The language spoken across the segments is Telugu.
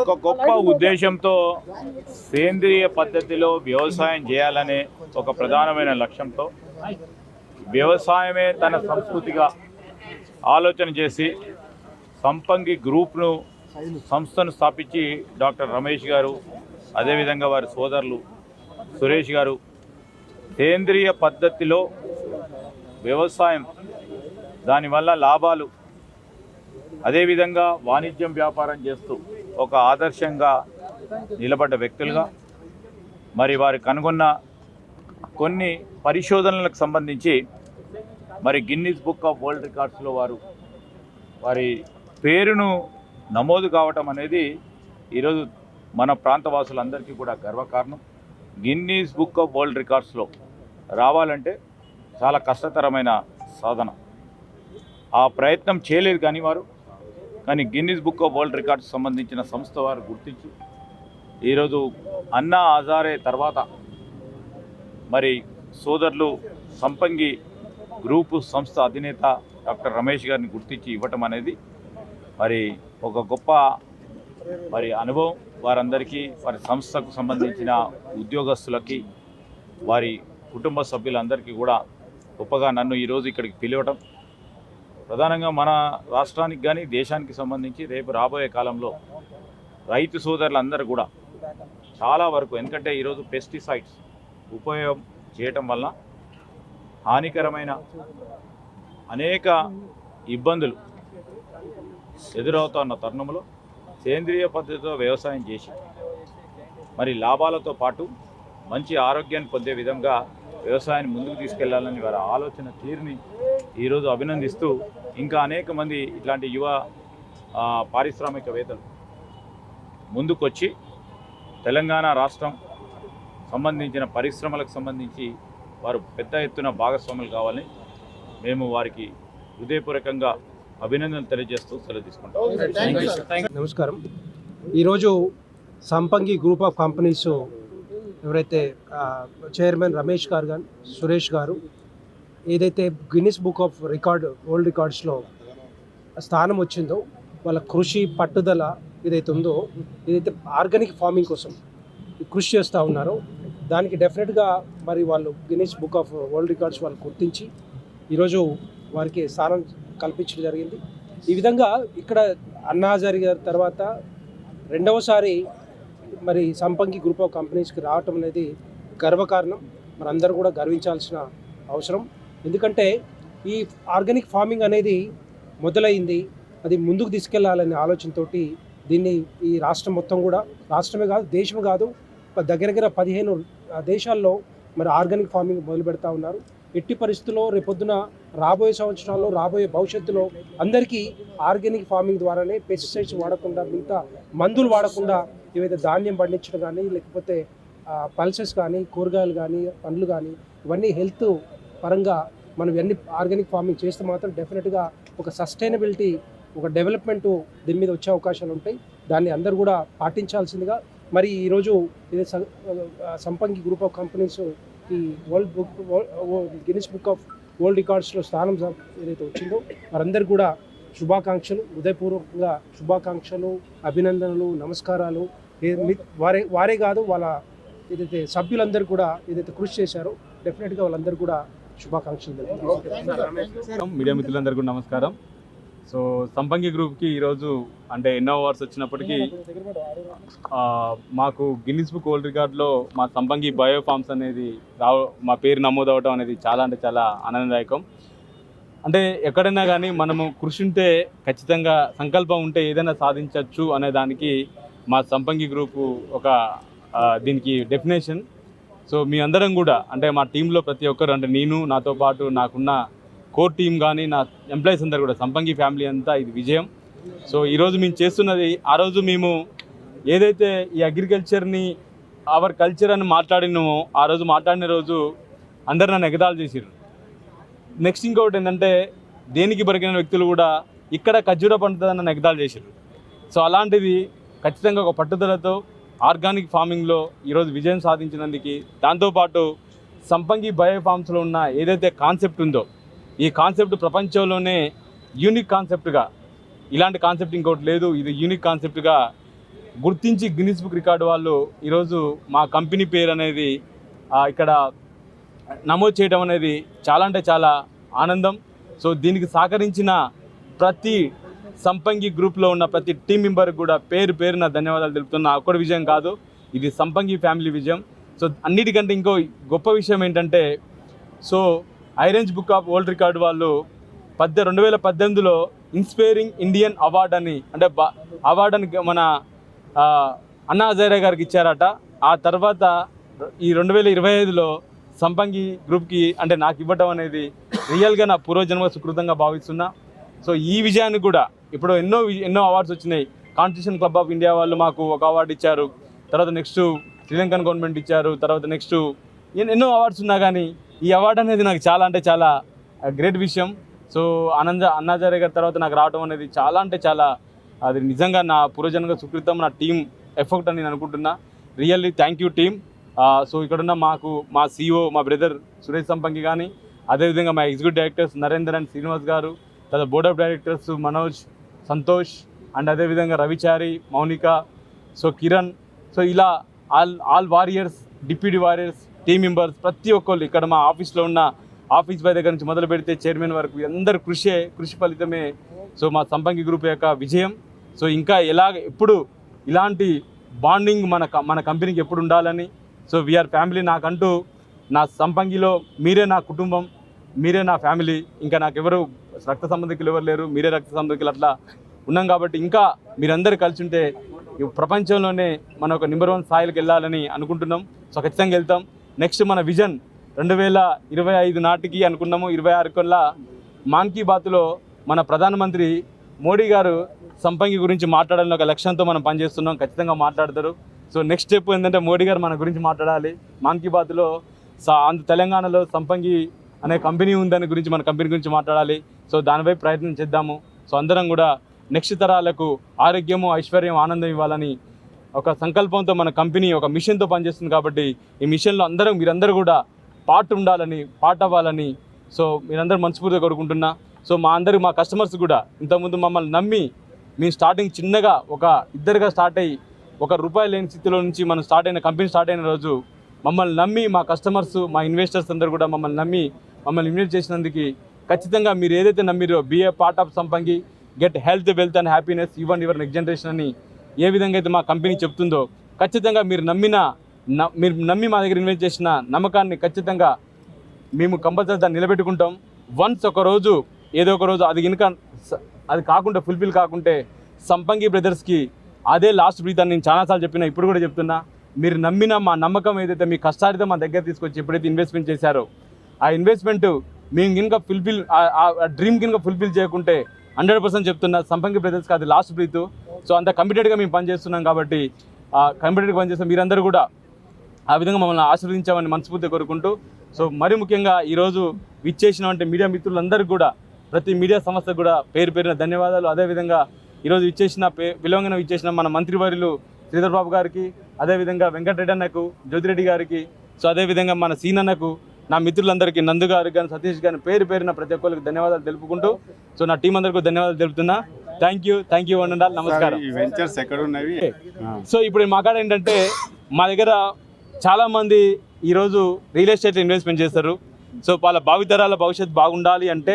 ఒక గొప్ప ఉద్దేశంతో సేంద్రియ పద్ధతిలో వ్యవసాయం చేయాలనే ఒక ప్రధానమైన లక్ష్యంతో వ్యవసాయమే తన సంస్కృతిగా ఆలోచన చేసి సంపంగి గ్రూప్ను సంస్థను స్థాపించి డాక్టర్ రమేష్ గారు అదేవిధంగా వారి సోదరులు సురేష్ గారు సేంద్రియ పద్ధతిలో వ్యవసాయం దానివల్ల లాభాలు అదేవిధంగా వాణిజ్యం వ్యాపారం చేస్తూ ఒక ఆదర్శంగా నిలబడ్డ వ్యక్తులుగా మరి వారు కనుగొన్న కొన్ని పరిశోధనలకు సంబంధించి మరి గిన్నిస్ బుక్ ఆఫ్ వరల్డ్ రికార్డ్స్లో వారి పేరును నమోదు కావటం అనేది ఈరోజు మన ప్రాంతవాసులందరికీ కూడా గర్వకారణం. గిన్నీస్ బుక్ ఆఫ్ వరల్డ్ రికార్డ్స్లో రావాలంటే చాలా కష్టతరమైన సాధన. ఆ ప్రయత్నం చేయలేదు కానీ Guinness book of world records సంబంధించిన సంస్థ వారు గుర్తించి ఈరోజు అన్నా హజారే తర్వాత మరి సోదరులు సంపంగి గ్రూపు సంస్థ అధినేత డాక్టర్ రమేష్ గారిని గుర్తించి ఇవ్వటం అనేది మరి ఒక గొప్ప అనుభవం. వారందరికీ వారి సంస్థకు సంబంధించిన ఉద్యోగస్తులకి వారి కుటుంబ సభ్యులందరికీ కూడా గొప్పగా నన్ను ఈరోజు ఇక్కడికి పిలవటం ప్రధానంగా మన రాష్ట్రానికి కానీ దేశానికి సంబంధించి రేపు రాబోయే కాలంలో రైతు సోదరులందరూ కూడా చాలా వరకు, ఎందుకంటే ఈరోజు పెస్టిసైడ్స్ ఉపయోగం చేయటం వల్ల హానికరమైన అనేక ఇబ్బందులు ఎదురవుతున్న తరుణంలో సేంద్రియ పద్ధతితో వ్యవసాయం చేసి మరి లాభాలతో పాటు మంచి ఆరోగ్యాన్ని పొందే విధంగా వ్యవసాయాన్ని ముందుకు తీసుకెళ్లాలని వారి ఆలోచన తీరుని ఈరోజు అభినందిస్తూ ఇంకా అనేక మంది ఇట్లాంటి యువ పారిశ్రామికవేత్తలు ముందుకొచ్చి తెలంగాణ రాష్ట్రం సంబంధించిన పరిశ్రమలకు సంబంధించి వారు పెద్ద ఎత్తున భాగస్వాములు కావాలని మేము వారికి హృదయపూర్వకంగా అభినందనలు తెలియజేస్తూ సెలవు తీసుకుంటాం. నమస్కారం. ఈరోజు సంపంగి గ్రూప్ ఆఫ్ కంపెనీస్ ఎవరైతే చైర్మన్ రమేష్ గారు కానీ సురేష్ గారు ఏదైతే గిన్నిస్ బుక్ ఆఫ్ వరల్డ్ రికార్డ్స్లో స్థానం వచ్చిందో వాళ్ళ కృషి పట్టుదల ఏదైతే ఉందో, ఏదైతే ఆర్గానిక్ ఫార్మింగ్ కోసం కృషి చేస్తూ ఉన్నారో దానికి డెఫినెట్గా మరి వాళ్ళు Guinness book of world records వాళ్ళు గుర్తించి ఈరోజు వారికి స్థానం కల్పించడం జరిగింది. ఈ విధంగా ఇక్కడ అన్నా హజారే గారి తర్వాత రెండవసారి మరి సంపంగి గ్రూప్ ఆఫ్ కంపెనీస్కి రావటం అనేది గర్వకారణం. మనందరూ కూడా గర్వించాల్సిన అవసరం. ఎందుకంటే ఈ ఆర్గానిక్ ఫార్మింగ్ అనేది మొదలైంది, అది ముందుకు తీసుకెళ్లాలనే ఆలోచనతోటి దీన్ని ఈ రాష్ట్రం మొత్తం కూడా, రాష్ట్రమే కాదు దేశం కాదు, దగ్గర 15 దేశాల్లో మరి ఆర్గానిక్ ఫార్మింగ్ మొదలు పెడతా ఉన్నారు. ఎట్టి పరిస్థితుల్లో రేపొద్దున రాబోయే సంవత్సరాల్లో రాబోయే భవిష్యత్తులో అందరికీ ఆర్గానిక్ ఫార్మింగ్ ద్వారానే పెస్టిసైడ్స్ వాడకుండా, మిగతా మందులు వాడకుండా ఏవైతే ధాన్యం పండించడం కానీ, లేకపోతే పల్సెస్ కానీ, కూరగాయలు కానీ, పండ్లు కానీ, ఇవన్నీ హెల్త్ పరంగా మనం ఇవన్నీ ఆర్గానిక్ ఫార్మింగ్ చేస్తే మాత్రం డెఫినెట్గా ఒక సస్టైనబిలిటీ, ఒక డెవలప్మెంట్ దీని మీద వచ్చే అవకాశాలు ఉంటాయి. దాన్ని అందరూ కూడా పాటించాల్సిందిగా మరి ఈరోజు ఇది సంపంగి గ్రూప్ ఆఫ్ కంపెనీస్ ఈ గిన్నిస్ బుక్ ఆఫ్ వరల్డ్ రికార్డ్స్లో స్థానం ఏదైతే వచ్చిందో వారందరికీ కూడా శుభాకాంక్షలు, హృదయపూర్వకంగా శుభాకాంక్షలు, అభినందనలు, నమస్కారాలు. వారే కాదు వాళ్ళ ఏదైతే సభ్యులందరూ కూడా ఏదైతే కృషి చేశారో డెఫినెట్గా వాళ్ళందరూ కూడా శుభాకాంక్షలు. మీడియా మిత్రులందరికీ కూడా నమస్కారం. సో సంపంగి గ్రూప్కి ఈరోజు అంటే ఎన్నో అవార్డ్స్ వచ్చినప్పటికీ మాకు గిన్నిస్ బుక్ వరల్డ్ రికార్డ్లో మా సంపంగి బయో ఫార్మ్స్ అనేది మా పేరు నమోదవడం అనేది చాలా అంటే చాలా ఆనందదాయకం. అంటే ఎక్కడైనా కానీ మనము కృషి ఉంటే, ఖచ్చితంగా సంకల్పం ఉంటే ఏదైనా సాధించవచ్చు అనే దానికి మా సంపంగి గ్రూపు ఒక దీనికి డెఫినేషన్. సో మీ అందరం కూడా అంటే మా టీంలో ప్రతి ఒక్కరు, అంటే నేను, నాతో పాటు నాకున్న కోర్ టీం కానీ, నా ఎంప్లాయీస్ అందరు కూడా, సంపంగి ఫ్యామిలీ అంతా ఇది విజయం. సో ఈరోజు మేము చేస్తున్నది, ఆ రోజు మేము ఏదైతే ఈ అగ్రికల్చర్ని అవర్ కల్చర్ అని మాట్లాడినామో, ఆ రోజు మాట్లాడిన రోజు అందరు నన్ను ఎగతాళి చేసిర్రు. నెక్స్ట్ ఇంకొకటి ఏంటంటే, దేనికి బరికిన వ్యక్తులు కూడా ఇక్కడ ఖర్జూర పండుతుందని నన్ను ఎగతాళి చేసిర్రు. సో అలాంటిది ఖచ్చితంగా ఒక పట్టుదలతో ఆర్గానిక్ ఫార్మింగ్లో ఈరోజు విజయం సాధించినందుకు, దాంతోపాటు సంపంగి బయో ఫార్మ్స్లో ఉన్న ఏదైతే కాన్సెప్ట్ ఉందో, ఈ కాన్సెప్ట్ ప్రపంచంలోనే యూనిక్ కాన్సెప్ట్గా ఇలాంటి కాన్సెప్ట్ ఇంకోటి లేదు. ఇది యూనిక్ కాన్సెప్ట్గా గుర్తించి గిన్నిస్ బుక్ రికార్డు వాళ్ళు ఈరోజు మా కంపెనీ పేరు అనేది ఇక్కడ నమోదు చేయడం అనేది చాలా అంటే చాలా ఆనందం. సో దీనికి సహకరించిన ప్రతి సంపంగి గ్రూప్లో ఉన్న ప్రతి టీం మెంబర్కి కూడా పేరు పేరున ధన్యవాదాలు తెలుపుతున్నా. ఒక్కడి విజయం కాదు, ఇది సంపంగి ఫ్యామిలీ విజయం. సో అన్నిటికంటే ఇంకో గొప్ప విషయం ఏంటంటే, సో ఐరేంజ్ బుక్ ఆఫ్ వరల్డ్ రికార్డు వాళ్ళు 2018లో ఇన్స్పైరింగ్ ఇండియన్ అవార్డ్ అని అంటే అవార్డు అని మన అన్నా హజారే గారికి ఇచ్చారట. ఆ తర్వాత ఈ 2025లో సంపంగి గ్రూప్కి అంటే నాకు ఇవ్వటం అనేది రియల్గా నా పూర్వజన్మ సుకృతంగా భావిస్తున్నా. సో ఈ విజయాన్ని కూడా ఇప్పుడు ఎన్నో అవార్డ్స్ వచ్చినాయి. కాన్స్టిట్యూషన్ క్లబ్ ఆఫ్ ఇండియా వాళ్ళు మాకు ఒక అవార్డు ఇచ్చారు, తర్వాత నెక్స్ట్ శ్రీలంకన్ గవర్నమెంట్ ఇచ్చారు, తర్వాత నెక్స్ట్ ఎన్నో అవార్డ్స్ ఉన్నా కానీ ఈ అవార్డు అనేది నాకు చాలా అంటే చాలా గ్రేట్ విషయం. సో అన్నాచార్య గారి తర్వాత నాకు రావడం అనేది చాలా అంటే చాలా అది నిజంగా నా పూర్వజన్మ సుకృతం, నా టీం ఎఫర్ట్ అని నేను అనుకుంటున్నా. Really thank you team. So ఇక్కడున్న మా CEO మా బ్రదర్ సురేష్ సంపంగి కానీ, అదేవిధంగా మా executive directors Narender and Srinivas గారు, తర్వాత board of directors Manoj, Santosh and అదేవిధంగా రవిచారి, మౌనిక, సో కిరణ్, సో ఇలా all warriors, deputy warriors, team members ప్రతి ఒక్కళ్ళు ఇక్కడ మా ఆఫీస్లో ఉన్న ఆఫీస్ బాయ్ దగ్గర నుంచి మొదలు పెడితే చైర్మన్ వరకు అందరు కృషి ఫలితమే సో మా సంపంగి గ్రూప్ యొక్క విజయం. సో ఇంకా ఎప్పుడు ఇలాంటి బాండింగ్ మన కంపెనీకి ఎప్పుడు ఉండాలని, సో వీఆర్ ఫ్యామిలీ. నాకంటూ నా సంపంగిలో మీరే నా కుటుంబం, మీరే నా ఫ్యామిలీ, ఇంకా నాకెవరు రక్త సంబంధికులు ఎవరు లేరు, మీరే రక్త సంబంధికులు అట్లా ఉన్నాం. కాబట్టి ఇంకా మీరందరూ కలిసి ఉంటే ప్రపంచంలోనే మన ఒక నెంబర్ 1 స్థాయికి వెళ్ళాలని అనుకుంటున్నాం. సో ఖచ్చితంగా వెళ్తాం. నెక్స్ట్ మన విజన్ 2025 నాటికి అనుకున్నాము. 26 కల్లా మాన్ కీ బాత్లో మన ప్రధానమంత్రి మోడీ గారు సంపంగి గురించి మాట్లాడాలని ఒక లక్ష్యంతో మనం పనిచేస్తున్నాం. ఖచ్చితంగా మాట్లాడతారు. సో నెక్స్ట్ స్టెప్ ఏంటంటే మోడీ గారు మన గురించి మాట్లాడాలి మాన్ కీ బాత్లో. తెలంగాణలో సంపంగి అనే కంపెనీ ఉందని గురించి మన కంపెనీ గురించి మాట్లాడాలి. సో దానిపై ప్రయత్నం చేద్దాము. సో అందరం కూడా నెక్స్ట్ తరాలకు ఆరోగ్యము, ఐశ్వర్యం, ఆనందం ఇవ్వాలని ఒక సంకల్పంతో మన కంపెనీ ఒక మిషన్తో పనిచేస్తుంది. కాబట్టి ఈ మిషన్లో మీరందరూ కూడా పార్ట్ అవ్వాలని సో మీరందరూ మనస్ఫూర్తిగా కోరుకుంటున్నా. సో మా కస్టమర్స్ కూడా ఇంతకుముందు మమ్మల్ని నమ్మి మేము స్టార్టింగ్ చిన్నగా ఒక ఇద్దరుగా స్టార్ట్ అయ్యి ₹1 లేని స్థితిలో నుంచి మనం కంపెనీ స్టార్ట్ అయిన రోజు మమ్మల్ని నమ్మి మా కస్టమర్స్, మా ఇన్వెస్టర్స్ అందరూ కూడా మమ్మల్ని నమ్మి మమ్మల్ని ఇన్వెస్ట్ చేసినందుకు ఖచ్చితంగా మీరు ఏదైతే నమ్మిరో బీ ఏ పార్ట్ ఆఫ్ సంపంగి, get health, wealth and happiness even your next generation అని ఏ విధంగా అయితే మా కంపెనీ చెప్తుందో ఖచ్చితంగా మీరు నమ్మి మా దగ్గర ఇన్వెస్ట్ చేసిన నమ్మకాన్ని ఖచ్చితంగా మేము కంపల్సరీ దాన్ని నిలబెట్టుకుంటాం. వన్స్ ఏదో ఒక రోజు అది కాకుండా ఫుల్ఫిల్ కాకుంటే సంపంగి బ్రదర్స్కి అదే లాస్ట్ బ్రీత్ అని నేను చాలాసార్లు చెప్పినా, ఇప్పుడు కూడా చెప్తున్నా. మీరు నమ్మిన మా నమ్మకం ఏదైతే మీ కష్టాలతో మా దగ్గర తీసుకొచ్చి ఎప్పుడైతే ఇన్వెస్ట్మెంట్ చేశారో ఆ ఇన్వెస్ట్మెంట్ మేము కనుక డ్రీమ్ కనుక ఫుల్ఫిల్ చేయకుంటే 100% చెప్తున్నా సంపంగి బ్రదర్స్కి అది లాస్ట్ బ్రీత్. సో అంత కమిటెడ్గా మేము పనిచేస్తున్నాం. కాబట్టి కమిటెడ్గా పనిచేస్తాం. మీరందరూ కూడా ఆ విధంగా మమ్మల్ని ఆశీర్వదించామని మనస్ఫూర్తిగా కోరుకుంటూ, సో మరీ ముఖ్యంగా ఈరోజు విచ్చేసినటువంటి మీడియా మిత్రులందరికీ కూడా, ప్రతి మీడియా సంస్థకు కూడా పేరున ధన్యవాదాలు. అదేవిధంగా ఈరోజు విలువంగా ఇచ్చేసిన మన మంత్రివర్యులు శ్రీధర్ బాబు గారికి, అదేవిధంగా వెంకటరెడ్డి అన్నకు, జ్యోతిరెడ్డి గారికి, సో అదేవిధంగా మన సీనన్నకు, నా మిత్రులందరికీ, నందు గారికి కానీ, సతీష్ గారిని పేరున ప్రతి ఒక్కరికి ధన్యవాదాలు తెలుపుకుంటూ, సో నా టీం అందరికీ ధన్యవాదాలు తెలుపుతున్నా. థ్యాంక్ యూ వండాలి. నమస్కారం. సో ఇప్పుడు మా కాడ ఏంటంటే మా దగ్గర చాలామంది ఈరోజు రియల్ ఎస్టేట్ ఇన్వెస్ట్మెంట్ చేస్తారు. సో వాళ్ళ భావితరాల భవిష్యత్తు బాగుండాలి అంటే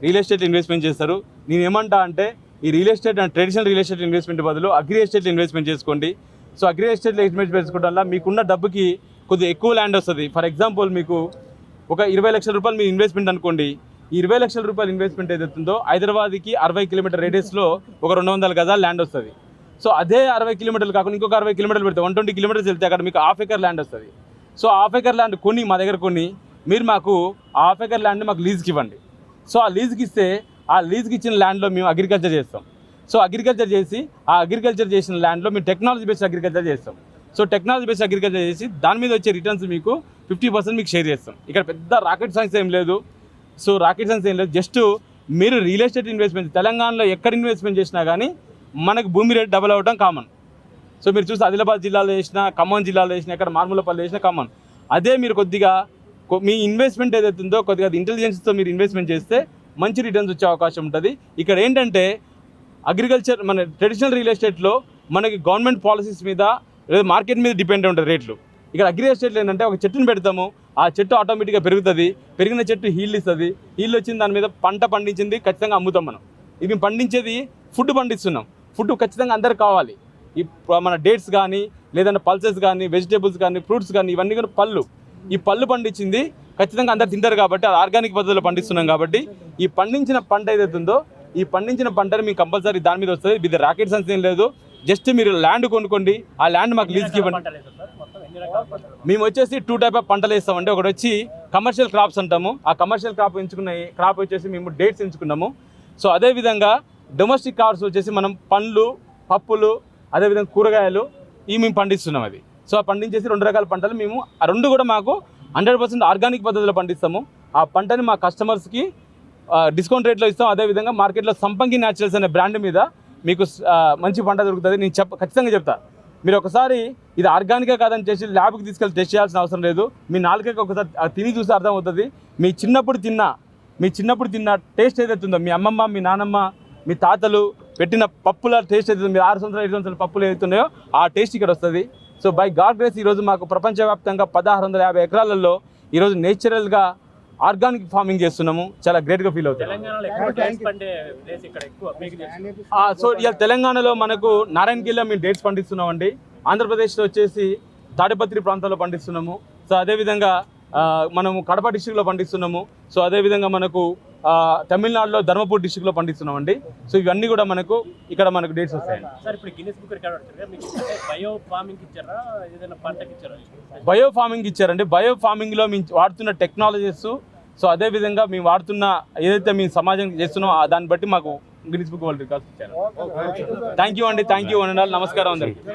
రియల్ ఎస్టేట్ ఇన్వెస్ట్మెంట్ చేస్తారు. నేను ఏమంటా అంటే ఈ real estate traditional real estate investment బదులు అగ్రి ఎస్టేట్ ఇన్వెస్ట్మెంట్ చేసుకోండి. సో అగ్రి ఎస్టేట్లో ఇన్వెస్ట్ చేసుకోవడం వల్ల మీకున్న డబ్బుకి కొద్దిగా ఎక్కువ ల్యాండ్ వస్తుంది. ఫర్ ఎగ్జాంపుల్ మీకు ఒక 20 లక్షల రూపాయలు మీ ఇన్వెస్ట్మెంట్ అనుకోండి. ఈ 20 లక్షల రూపాయలు ఇన్వెస్ట్మెంట్ ఏదైతుందో హైదరాబాద్కి 60 కిలోమీటర్ రేడియస్లో ఒక 200 గజాలు ల్యాండ్ వస్తుంది. సో అదే 60 కిలోమీటర్లు కాకుండా ఇంకొక 60 కిలోమీటర్లు పెడితే 120 కిలోమీటర్స్ వెళ్తే అక్కడ మీకు ½ ఎకర్ ల్యాండ్ వస్తుంది. సో ½ ఎకర్ ల్యాండ్ మా దగ్గర మీరు మాకు ½ ఎకర్ ల్యాండ్ మాకు లీజ్కి ఇవ్వండి. సో ఆ లీజ్కి ఇస్తే ఆ లీజ్కి ఇచ్చిన ల్యాండ్లో మేము అగ్రికల్చర్ చేస్తాం. సో అగ్రికల్చర్ చేసి ఆ అగ్రికల్చర్ చేసిన ల్యాండ్లో మేము టెక్నాలజీ బేస్డ్ అగ్రికల్చర్ చేస్తాం. సో టెక్నాలజీ బేస్డ్ అగ్రికల్చర్ చేసి దాని మీద వచ్చే రిటర్న్స్ మీకు 50% మీకు షేర్ చేస్తాం. ఇక్కడ పెద్ద రాకెట్ సైన్స్ ఏం లేదు. సో రాకెట్ సైన్స్ ఏం లేదు. జస్ట్ మీరు రియల్ ఎస్టేట్ ఇన్వెస్ట్మెంట్ తెలంగాణలో ఎక్కడ ఇన్వెస్ట్మెంట్ చేసినా కానీ మనకు భూమి రేట్ డబల్ అవ్వడం కామన్. సో మీరు చూసి ఆదిలాబాద్ జిల్లాలో చేసినా, ఖమ్మం జిల్లాలో చేసినా, ఎక్కడ మార్ములపల్లి చేసినా కామన్. అదే మీరు కొద్దిగా మీ ఇన్వెస్ట్మెంట్ ఏదైతే ఉందో కొద్దిగా ఇంటెలిజెన్స్తో మీరు ఇన్వెస్ట్మెంట్ చేస్తే మంచి రిటర్న్స్ వచ్చే అవకాశం ఉంటుంది. ఇక్కడ ఏంటంటే అగ్రికల్చర్ మన ట్రెడిషనల్ రియల్ ఎస్టేట్లో మనకి గవర్నమెంట్ పాలసీస్ మీద లేదా మార్కెట్ మీద డిపెండ్ ఉంటుంది రేట్లు. ఇక్కడ అగ్రి ఎస్టేట్లో ఏంటంటే ఒక చెట్టుని పెడతాము, ఆ చెట్టు ఆటోమేటిక్గా పెరుగుతుంది, పెరిగిన చెట్టు హీల్ ఇస్తుంది, హీల్ వచ్చింది దాని మీద పంట పండించింది ఖచ్చితంగా అమ్ముతాం మనం. ఇది పండించేది ఫుడ్ పండిస్తున్నాం, ఫుడ్ ఖచ్చితంగా అందరికి కావాలి. ఈ మన డేట్స్ కానీ లేదంటే పల్సెస్ కానీ వెజిటేబుల్స్ కానీ ఫ్రూట్స్ కానీ ఇవన్నీ కూడా పళ్ళు, ఈ పళ్ళు పండించింది ఖచ్చితంగా అందరు తింటారు కాబట్టి అది ఆర్గానిక్ పద్ధతిలో పండిస్తున్నాం. కాబట్టి ఈ పండించిన పంట ఏదైతే ఉందో ఈ పండించిన పంటని మీకు కంపల్సరీ దాని మీద వస్తుంది. ఇది రాకెట్ సైన్స్ ఏం లేదు, జస్ట్ మీరు ల్యాండ్ కొనుక్కోండి, ఆ ల్యాండ్ మాకు లీజ్కి ఇవ్వండి. మేము వచ్చేసి 2 టైప్ ఆఫ్ పంటలు వేస్తామండి. ఒకటి వచ్చి కమర్షియల్ క్రాప్స్ అంటాము, ఆ కమర్షియల్ క్రాప్ ఎంచుకున్న క్రాప్ వచ్చేసి మేము డేట్స్ ఎంచుకున్నాము. సో అదేవిధంగా డొమెస్టిక్ క్రాప్స్ వచ్చేసి మనం పండ్లు, పప్పులు, అదేవిధంగా కూరగాయలు ఇవి మేము పండిస్తున్నాం. అది సో ఆ పండించేసి 2 రకాల పంటలు మేము ఆ 2 కూడా మాకు 100% ఆర్గానిక్ పద్ధతిలో పండిస్తాము. ఆ పంటని మా కస్టమర్స్కి డిస్కౌంట్ రేట్లో ఇస్తాం. అదేవిధంగా మార్కెట్లో సంపంగి న్యాచురల్స్ అనే బ్రాండ్ మీద మీకు మంచి పంట దొరుకుతుంది. నేను ఖచ్చితంగా చెప్తా, మీరు ఒకసారి ఇది ఆర్గానికా కాదని చేసి ల్యాబ్కి తీసుకెళ్ళి టెస్ట్ చేయాల్సిన అవసరం లేదు. మీ నాలుకకి ఒకసారి తిని చూసి అర్థమవుతుంది. మీ చిన్నప్పుడు తిన్న టేస్ట్ ఏదైతే ఉందో, మీ అమ్మమ్మ, మీ నానమ్మ, మీ తాతలు పెట్టిన పప్పుల టేస్ట్ ఏదైతే, మీరు 6 సంవత్సరాలు 7 సంవత్సరాల పప్పులు ఏదైతున్నాయో ఆ టేస్ట్ ఇక్కడ వస్తుంది. సో బై గాడ్ గ్రేస్ ఈరోజు మాకు ప్రపంచవ్యాప్తంగా 1650 ఎకరాలలో ఈరోజు నేచురల్గా ఆర్గానిక్ ఫార్మింగ్ చేస్తున్నాము. చాలా గ్రేట్గా ఫీల్ అవుతుంది. సో ఇవాళ తెలంగాణలో మనకు నారాయణగిరిలో మేము డేట్స్ పండిస్తున్నామండి. ఆంధ్రప్రదేశ్లో వచ్చేసి తాడిపత్రి ప్రాంతంలో పండిస్తున్నాము. సో అదేవిధంగా మనము కడప డిస్ట్రిక్ట్లో పండిస్తున్నాము. సో అదేవిధంగా మనకు తమిళనాడులో ధర్మపూర్ డిస్ట్రిక్ట్లో పండిస్తున్నామండి. సో ఇవన్నీ కూడా మనకు ఇక్కడ మనకు డేట్స్ వస్తాయండి. బయో ఫార్మింగ్ ఇచ్చారండి. బయో ఫార్మింగ్లో మేము వాడుతున్న టెక్నాలజీస్, సో అదేవిధంగా మేము వాడుతున్న ఏదైతే మేము సమాజం చేస్తున్నామో దాన్ని బట్టి మాకు గిన్నిస్ బుక్ వరల్డ్ రికార్డ్స్ ఇచ్చారు. థ్యాంక్ యూ అండి, థ్యాంక్ యూ అనండి. నమస్కారం అందరికీ.